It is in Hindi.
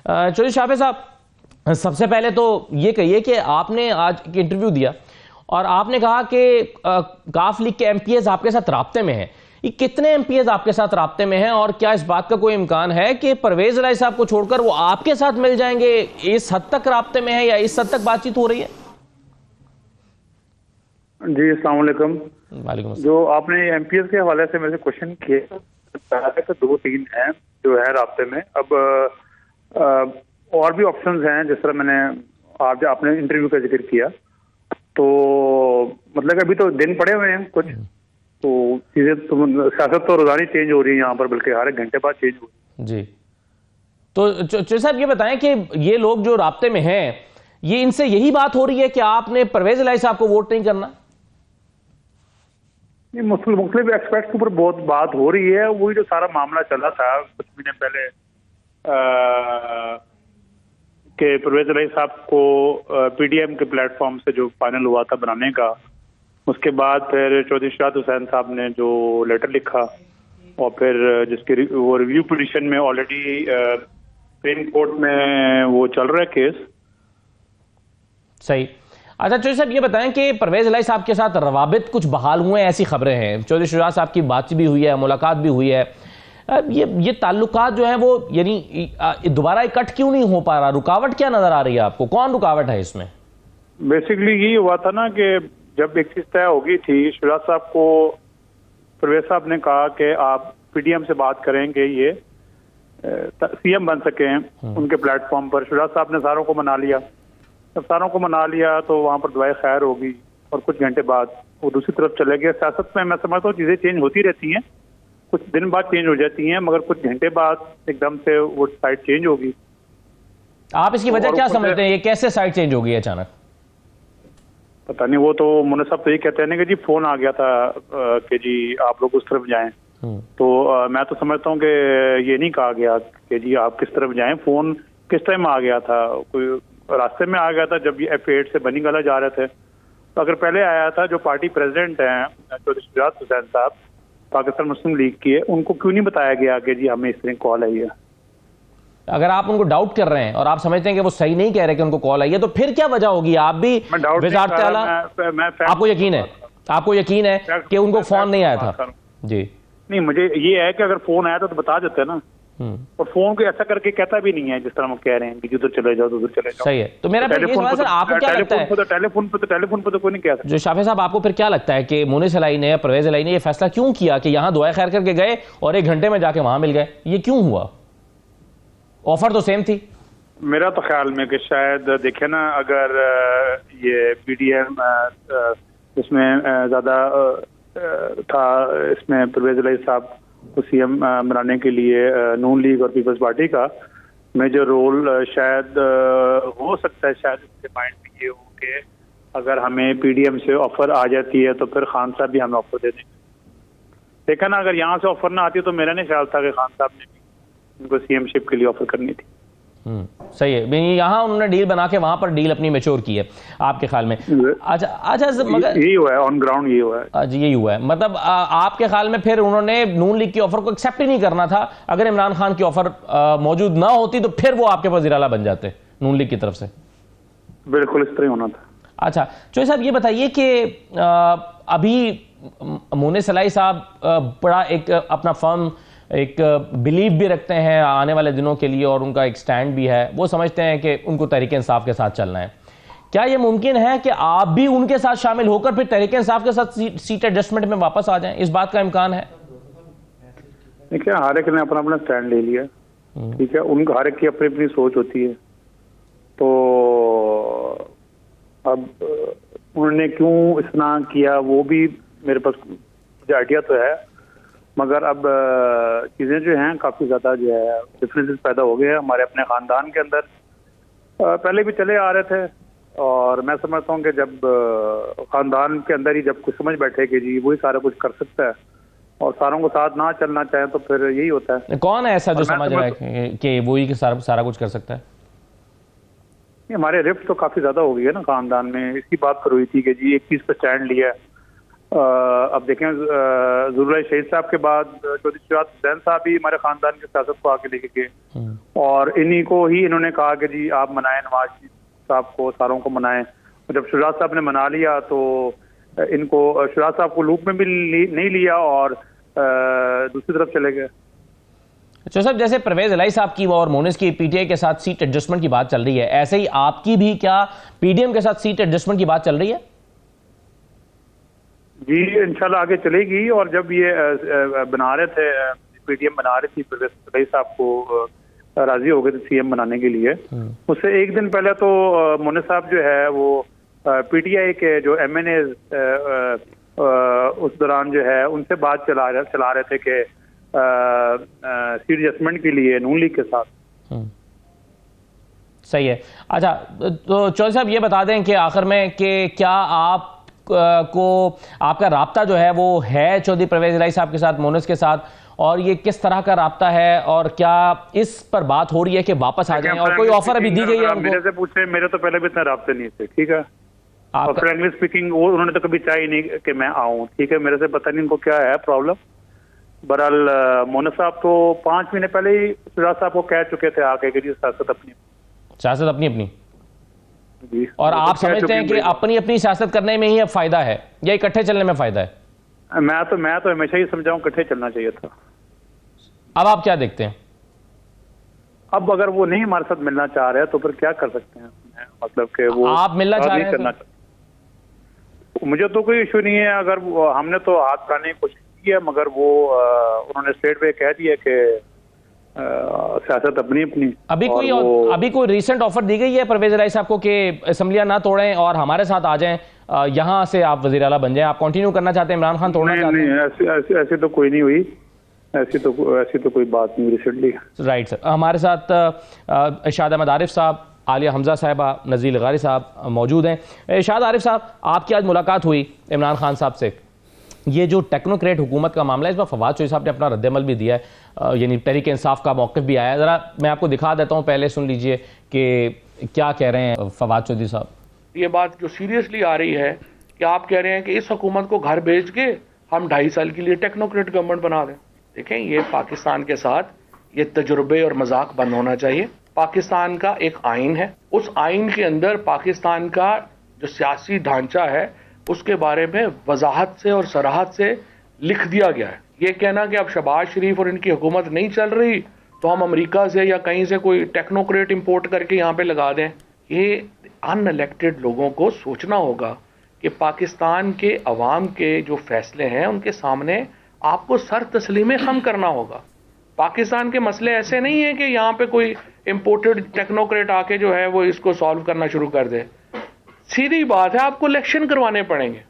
चौधरी शाफिर साहब, सबसे पहले तो ये कहिए कि आपने आज एक इंटरव्यू दिया और आपने कहा कि काफ लीग के एमपीएस आपके साथ राब्ते में हैं। ये कितने एमपीएस आपके साथ राब्ते में हैं और क्या इस बात का कोई इम्कान है कि परवेज इलाही साहब को छोड़कर वो आपके साथ मिल जाएंगे? इस हद तक राब्ते में है या इस हद तक बातचीत हो रही है? जी अस्सलाम वालेकुम। वालेकुम। जो आपने एमपीएस के हवाले से मेरे से क्वेश्चन किए तो 2-3 हैं जो है राब्ते में। अब और भी ऑप्शंस हैं, जिस तरह मैंने आपने इंटरव्यू का जिक्र किया, तो मतलब अभी तो दिन पड़े हुए हैं कुछ, तो चीजें तो सियासत तो रोजाना चेंज हो रही है यहाँ पर, बल्कि हर एक घंटे बाद चेंज हो रही है। जी, तो चौधरी साहब ये बताएं कि ये लोग जो राब्ते में हैं, ये इनसे यही बात हो रही है कि आपने परवेज इलाही साहब को वोट नहीं करना? मुख्तलिफ एक्सपर्ट्स के ऊपर बहुत बात हो रही है। वही जो सारा मामला चला था कुछ महीने पहले कि परवेज इलाही साहब को पीडीएम के प्लेटफॉर्म से जो फाइनल हुआ था बनाने का, उसके बाद फिर चौधरी शहादत हुसैन साहब ने जो लेटर लिखा और फिर जिसकी वो रिव्यू पिटीशन में ऑलरेडी सुप्रीम कोर्ट में वो चल रहा है केस। सही। अच्छा चौधरी साहब ये बताएं कि परवेज इलाही साहब के साथ रवाबित कुछ बहाल हुए हैं, ऐसी खबरें हैं। चौधरी शुजात साहब की बातचीत भी हुई है, मुलाकात भी हुई है। ये ताल्लुकात जो है वो यानी दोबारा इकट्ठ क्यों नहीं हो पा रहा? रुकावट क्या नजर आ रही है आपको? कौन रुकावट है इसमें? बेसिकली यही हुआ था ना कि जब एक चीज तय हो गई थी, शुजात साहब को परवेज साहब ने कहा कि आप पीडीएम से बात करेंगे, ये सीएम बन सके उनके प्लेटफॉर्म पर। शुजात साहब ने सारों को मना लिया। जब सारों को मना लिया तो वहां पर दुआएं खैर होगी और कुछ घंटे बाद वो दूसरी तरफ चले गए। सियासत में मैं समझता हूँ चीजें चेंज होती रहती हैं, कुछ दिन बाद चेंज हो जाती हैं, मगर कुछ घंटे बाद एकदम से वो साइड चेंज होगी। आप इसकी वजह क्या समझते हैं? ये कैसे साइड चेंज होगी अचानक? पता नहीं, वो तो मुन्ना साहब तो ये कहते हैं ना कि जी फोन आ गया था कि जी आप लोग उस तरफ जाएं। तो मैं तो समझता हूँ कि ये नहीं कहा गया कि जी आप किस तरफ जाएं। फोन किस टाइम आ गया था? कोई रास्ते में आ गया था जब ये F8 से बनी गला जा रहे थे। तो अगर पहले आया था, जो पार्टी प्रेसिडेंट हैं चौधरी शुजात हुसैन साहब पाकिस्तान मुस्लिम लीग की है, उनको क्यों नहीं बताया गया कि जी हमें इस तरह कॉल आई है? अगर आप उनको डाउट कर रहे हैं और आप समझते हैं कि वो सही नहीं कह रहे कि उनको कॉल आई है, तो फिर क्या वजह होगी? आप भी वज़ारत आला, आपको यकीन है, आपको यकीन है कि उनको फोन नहीं आया था? जी नहीं, मुझे ये है कि अगर फोन आया तो बता देते ना। और फोन को ऐसा करके कहता भी नहीं है जिस तरह हम कह रहे हैं कि उधर चले जाओ उधर चले जाओ। सही है। तो मेरा टेलीफोन आपको क्या लगता है? टेलीफोन पे तो कोई नहीं कहता। जो शाफिर साहब, आपको फिर क्या लगता है कि मुनीस इलाही ने या परवेज इलाही ने ये फैसला क्यों किया कि यहाँ दुआएं खैर करके गए और 1 घंटे में जाके वहां मिल गए? ये क्यों हुआ? ऑफर तो सेम थी। मेरा तो ख्याल में कि शायद देखे ना, अगर ये पीडीएम इसमें ज्यादा था, इसमें परवेज इलाही साहब को सीएम बनाने के लिए नून लीग और पीपल्स पार्टी का मेजर रोल शायद हो सकता है। शायद उसके माइंड में ये हो कि अगर हमें पीडीएम से ऑफर आ जाती है तो फिर खान साहब भी हमें ऑफर दे देंगे। देखा ना, अगर यहाँ से ऑफर ना आती तो मेरा नहीं ख्याल था कि खान साहब ने भी उनको सीएमशिप के लिए ऑफर करनी थी। सही है। यहाँ उन्होंने डील बना के वहां पर डील अपनी मैच्योर की है, आपके ख्याल में? अच्छा मगर यही हुआ है, ऑन ग्राउंड यही हुआ है। अच्छा, यही हुआ है। मतलब आपके ख्याल में फिर उन्होंने नून लीग की ऑफर को एक्सेप्ट ही नहीं करना था? अगर इमरान खान की ऑफर मौजूद ना होती तो फिर वो आपके वज़ीर आला बन जाते नून लीग की तरफ से? बिल्कुल इस तरह होना था। अच्छा चौधरी साहब, ये बताइए कि अभी मुनीस इलाही साहब बड़ा एक अपना फर्म एक बिलीव भी रखते हैं आने वाले दिनों के लिए और उनका एक स्टैंड भी है। वो समझते हैं कि उनको तहरीक इंसाफ के साथ चलना है। क्या ये मुमकिन है कि आप भी उनके साथ शामिल होकर फिर तहरीक इंसाफ के साथ सीट एडजस्टमेंट में वापस आ जाएं? इस बात का इम्कान है? देखिए, हर एक ने अपना अपना स्टैंड ले लिया, ठीक है। उनका हर एक की अपनी अपनी सोच होती है। तो अब उन्होंने क्यों इतना किया वो भी मेरे पास मुझे आइडिया तो है, मगर अब चीज़ें जो हैं काफ़ी ज़्यादा जो है डिफरेंसेस पैदा हो गए हैं हमारे अपने ख़ानदान के अंदर। पहले भी चले आ रहे थे और मैं समझता हूँ कि जब ख़ानदान के अंदर ही जब कुछ समझ बैठे कि जी वही सारा कुछ कर सकता है और सारों को साथ ना चलना चाहें तो फिर यही होता है। कौन है ऐसा जो समझ रहा है कि वही सारा कुछ कर सकता है? हमारे रिफ्ट तो काफ़ी ज़्यादा हो गई है ना ख़ानदान में। इसकी बात कर हुई थी कि जी एक चीज़ पर स्टैंड लिया अब देखें, ज़ुल्फ़ुल शहीद साहब के बाद चौधरी शुजात हुसैन साहब भी हमारे ख़ानदान की सियासत को आगे लेके गए और इन्हीं को ही इन्होंने कहा कि जी आप मनाएं, नवाज शरीफ साहब को, सारों को मनाएं। और जब शुजात साहब ने मना लिया तो इनको, शुजात साहब को लूप में भी नहीं लिया और दूसरी तरफ चले गए। अच्छा साहब, जैसे परवेज इलाही साहब की और मोनिस की पीटीआई के साथ सीट एडजस्टमेंट की बात चल रही है, ऐसे ही आपकी भी क्या पीडीएम के साथ सीट एडजस्टमेंट की बात चल रही है? जी इंशाल्लाह आगे चलेगी। और जब ये बना रहे थे, पीडीएम बना रही थी, परवेज इलाही साहब को राजी हो गए थे सीएम बनाने के लिए, उससे एक दिन पहले तो मोनिस साहब जो है वो पीटीआई के जो एमएनए उस दौरान जो है उनसे बात चला रहे थे कि सीट एडजस्टमेंट के लिए नून लीग के साथ। सही है। अच्छा, तो चौधरी साहब ये बता दें कि आखिर में कि क्या आप को आपका राब्ता जो है वो है चौधरी परवेज इलाही साहब के साथ, मोनिस के साथ, और ये किस तरह का राब्ता है और क्या इस पर बात हो रही है कि वापस आ जाएं और कोई ऑफर अभी दी गई है उनको? मेरे से पूछे, मेरे तो पहले भी इतना राब्ते नहीं थे, ठीक है। और फ्रैंकली स्पीकिंग उन्होंने तो कभी चाही नहीं कि मैं आऊं, ठीक है। मेरे से पता नहीं इनको क्या है प्रॉब्लम। बहरहाल मोनिस साहब तो 5 महीने पहले ही शुजात साहब को कह चुके थे आके कि सियासत अपनी जी। और आप समझते हैं कि अपनी अपनी सियासत करने में ही अब फायदा है या इकट्ठे चलने में फायदा है? मैं तो हमेशा ही समझाऊं इकट्ठे चलना चाहिए था। अब आप क्या देखते हैं? अब अगर वो नहीं हमारे साथ मिलना चाह रहे हैं तो फिर क्या कर सकते हैं? मतलब कि वो आप मिलना चाह रहे हैं तो? मुझे तो कोई इशू नहीं है। अगर हमने तो हाथ पाने की कोशिश की है, मगर वो उन्होंने स्ट्रेट वे कह दिया कि सियासत अपनी। अभी कोई रीसेंट ऑफर दी गई है परवेज इलाही साहब को कि असेंबलियां ना तोड़ें और हमारे साथ आ जाएं, यहां से आप वजीर आला बन जाएं? आप कंटिन्यू करना चाहते हैं, इमरान खान तोड़ना चाहते हैं? ऐसी तो कोई नहीं हुई, ऐसी तो कोई बात नहीं रिसेंटली। राइट सर, हमारे साथ इरशाद अहमद आरिफ साहब, आलिया हमजा साहिबा, नज़ीर लगारी साहब मौजूद हैं। इरशाद आरिफ साहब, आपकी आज मुलाकात हुई इमरान खान साहब से, ये जो टेक्नोक्रेट हुकूमत का मामला है, इसमें फवाद चौधरी साहब ने अपना रद्दमल भी दिया है, यानी तहरीक इंसाफ का मौक़िफ़ भी आया है। ज़रा मैं आपको दिखा देता हूँ, पहले सुन लीजिए कि क्या कह रहे हैं फवाद चौधरी साहब। ये बात जो सीरियसली आ रही है कि आप कह रहे हैं कि इस हुकूमत को घर भेज के हम 2.5 साल के लिए टेक्नोक्रेट गवर्नमेंट बना दें। देखें, ये पाकिस्तान के साथ ये तजुर्बे और मजाक बंद होना चाहिए। पाकिस्तान का एक आइन है, उस आइन के अंदर पाकिस्तान का जो सियासी ढांचा है उसके बारे में वजाहत से और सराहत से लिख दिया गया है। ये कहना कि अब शहबाज शरीफ और इनकी हुकूमत नहीं चल रही तो हम अमेरिका से या कहीं से कोई टेक्नोक्रेट इंपोर्ट करके यहाँ पे लगा दें, ये अनइलेक्टेड लोगों को सोचना होगा कि पाकिस्तान के अवाम के जो फैसले हैं उनके सामने आपको सर तस्लीमे खम करना होगा। पाकिस्तान के मसले ऐसे नहीं है कि यहाँ पे कोई इंपोर्टेड टेक्नोक्रेट आके जो है वो इसको सॉल्व करना शुरू कर दे। सीधी बात है, आपको इलेक्शन करवाने पड़ेंगे।